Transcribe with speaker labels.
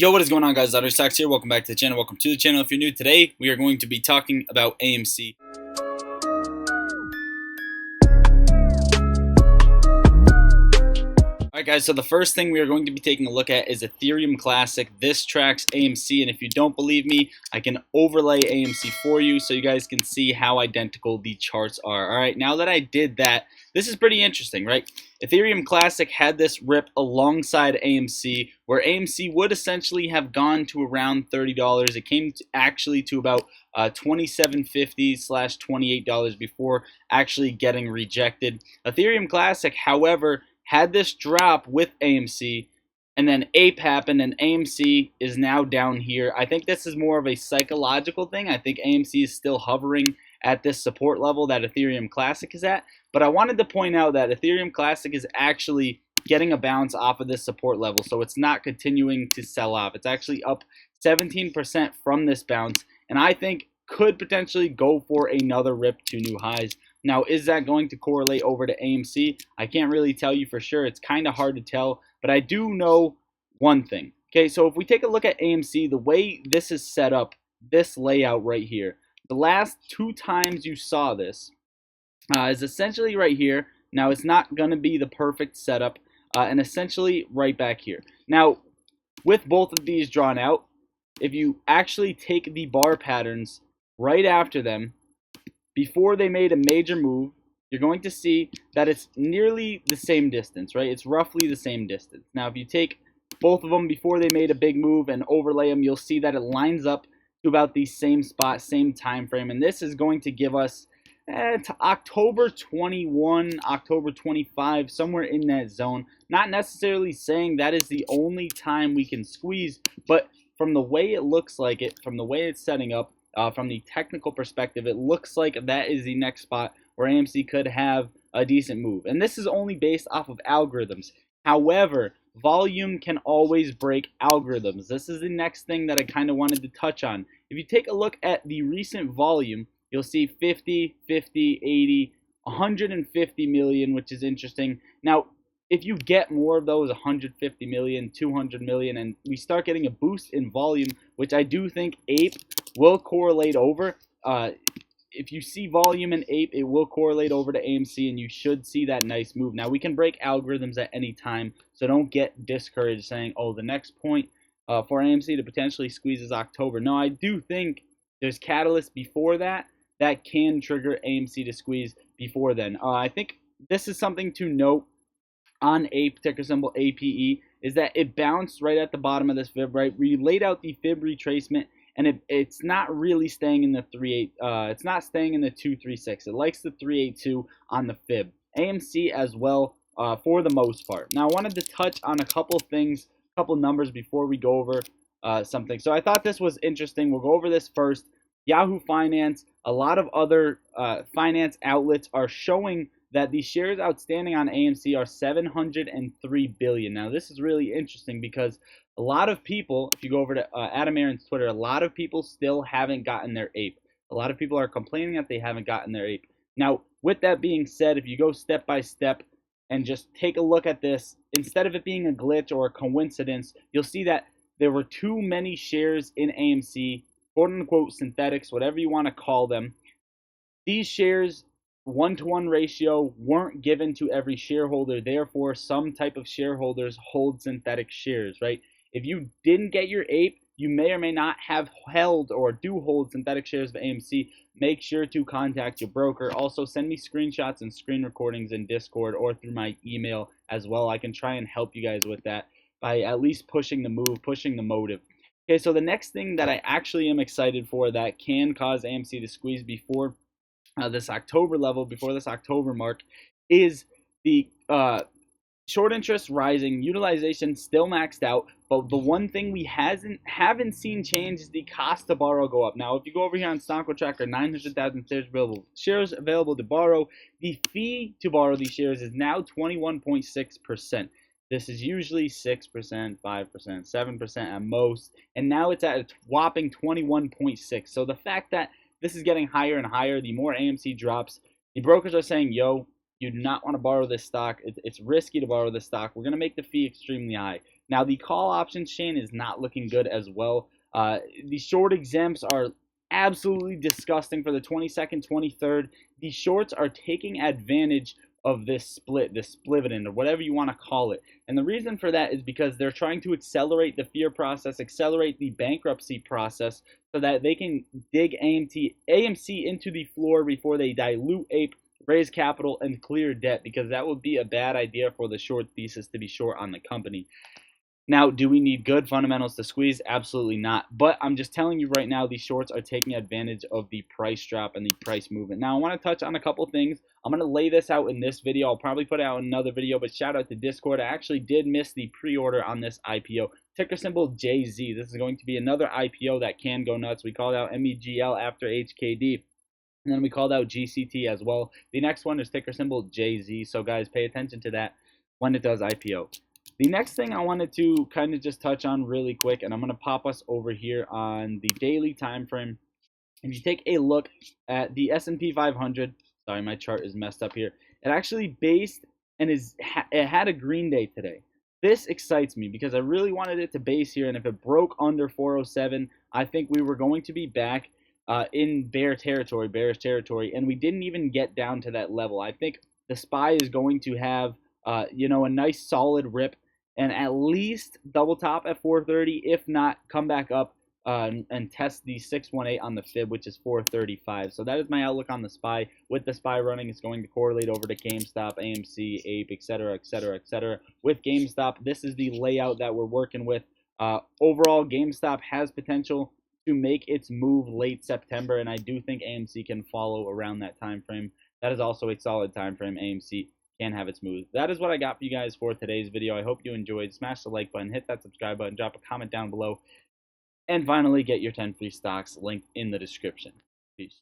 Speaker 1: Yo, what is going on, guys? Stocks here. Welcome back to the channel. Welcome to the channel. If you're new today, we are going to be talking about AMC. Alright guys, so the first thing we are going to be taking a look at is Ethereum Classic. This tracks AMC, and if you don't believe me, I can overlay AMC for you so you guys can see how identical the charts are. Alright, now that I did that, this is pretty interesting, right? Ethereum Classic had this rip alongside AMC, where AMC would essentially have gone to around $30. It came actually to about $27.50/$28 before actually getting rejected. Ethereum Classic, however, had this drop with AMC, and then APE happened, and AMC is now down here. I think this is more of a psychological thing. I think AMC is still hovering at this support level that Ethereum Classic is at, but I wanted to point out that Ethereum Classic is actually getting a bounce off of this support level, so it's not continuing to sell off. It's actually up 17% from this bounce, and I think could potentially go for another rip to new highs. Now, is that going to correlate over to AMC? I can't really tell you for sure. It's kind of hard to tell, but I do know one thing. Okay, so if we take a look at AMC, the way this is set up, this layout right here, the last two times you saw this is essentially right here. Now, it's not going to be the perfect setup, and essentially right back here. Now, with both of these drawn out, if you actually take the bar patterns right after them, before they made a major move, you're going to see that it's nearly the same distance, right? It's roughly the same distance. Now, if you take both of them before they made a big move and overlay them, you'll see that it lines up to about the same spot, same time frame. And this is going to give us to October 21, October 25, somewhere in that zone. Not necessarily saying that is the only time we can squeeze, but from the way it looks like it, from the way it's setting up, from the technical perspective, it looks like that is the next spot where AMC could have a decent move. And this is only based off of algorithms. However, volume can always break algorithms. This is the next thing that I kind of wanted to touch on. If you take a look at the recent volume, you'll see 50, 50, 80, 150 million, which is interesting. Now, if you get more of those 150 million, 200 million, and we start getting a boost in volume, which I do think APE will correlate over. If you see volume in APE, it will correlate over to AMC, and you should see that nice move. Now, we can break algorithms at any time, so don't get discouraged saying, oh, the next point for AMC to potentially squeeze is October. No, I do think there's catalysts before that that can trigger AMC to squeeze before then. I think this is something to note on APE, ticker symbol APE, is that it bounced right at the bottom of this fib, right? We laid out the fib retracement, and it's not really staying in the 3.8. It's not staying in the 236. It likes the 382 on the fib. AMC as well, for the most part. Now, I wanted to touch on a couple things, a couple numbers before we go over something. So I thought this was interesting. We'll go over this first. Yahoo Finance, a lot of other finance outlets are showing that the shares outstanding on AMC are 703 billion. Now, this is really interesting because a lot of people, if you go over to Adam Aron's Twitter, a lot of people still haven't gotten their APE. A lot of people are complaining that they haven't gotten their APE. Now, with that being said, if you go step by step and just take a look at this, instead of it being a glitch or a coincidence, you'll see that there were too many shares in AMC, quote-unquote synthetics, whatever you want to call them. These shares, one-to-one ratio, weren't given to every shareholder. Therefore, some type of shareholders hold synthetic shares, right? If you didn't get your APE, you may or may not have held or do hold synthetic shares of AMC. Make sure to contact your broker. Also, send me screenshots and screen recordings in Discord or through my email as well. I can try and help you guys with that by at least pushing the move, pushing the motive. Okay, so the next thing that I actually am excited for that can cause AMC to squeeze before this October level, before this October mark, is the short interest rising, utilization still maxed out, but the one thing we haven't seen change is the cost to borrow go up. Now, if you go over here on Stocko Tracker, 900,000 shares available to borrow. The fee to borrow these shares is now 21.6%. This is usually 6%, 5%, 7% at most, and now it's at a whopping 21.6. So the fact that this is getting higher and higher, the more AMC drops, the brokers are saying, yo, you do not want to borrow this stock. It's risky to borrow this stock. We're going to make the fee extremely high. Now, the call options chain is not looking good as well. The short exempts are absolutely disgusting for the 22nd, 23rd. The shorts are taking advantage of this split, this splividend, or whatever you want to call it. And the reason for that is because they're trying to accelerate the fear process, accelerate the bankruptcy process, so that they can dig AMC into the floor before they dilute APE, raise capital, and clear debt, because that would be a bad idea for the short thesis to be short on the company. Now, do we need good fundamentals to squeeze? Absolutely not. But I'm just telling you right now, these shorts are taking advantage of the price drop and the price movement. Now, I want to touch on a couple things. I'm going to lay this out in this video. I'll probably put it out in another video, but shout out to Discord. I actually did miss the pre-order on this IPO. Ticker symbol JZ. This is going to be another IPO that can go nuts. We called out MEGL after HKD. And then we called out GCT as well. The next one is ticker symbol JZ. So, guys, pay attention to that when it does IPO. The next thing I wanted to kind of just touch on really quick, and I'm going to pop us over here on the daily time frame. If you take a look at the S&P 500, sorry, my chart is messed up here. It actually based and it had a green day today. This excites me because I really wanted it to base here, and if it broke under 407, I think we were going to be back in bearish territory, and we didn't even get down to that level. I think the SPY is going to have a nice solid rip and at least double top at 430, if not come back up and test the 618 on the fib, which is 435. So that is my outlook on the SPY. With the SPY running, it's going to correlate over to GameStop, AMC, APE, etc., etc., etc. With GameStop, this is the layout that we're working with. Overall, GameStop has potential to make its move late September, and I do think AMC can follow around that time frame. That is also a solid time frame. AMC can have its move. That is what I got for you guys for today's video. I hope you enjoyed. Smash the like button, hit that subscribe button, drop a comment down below, and finally get your 10 free stocks linked in the description. Peace.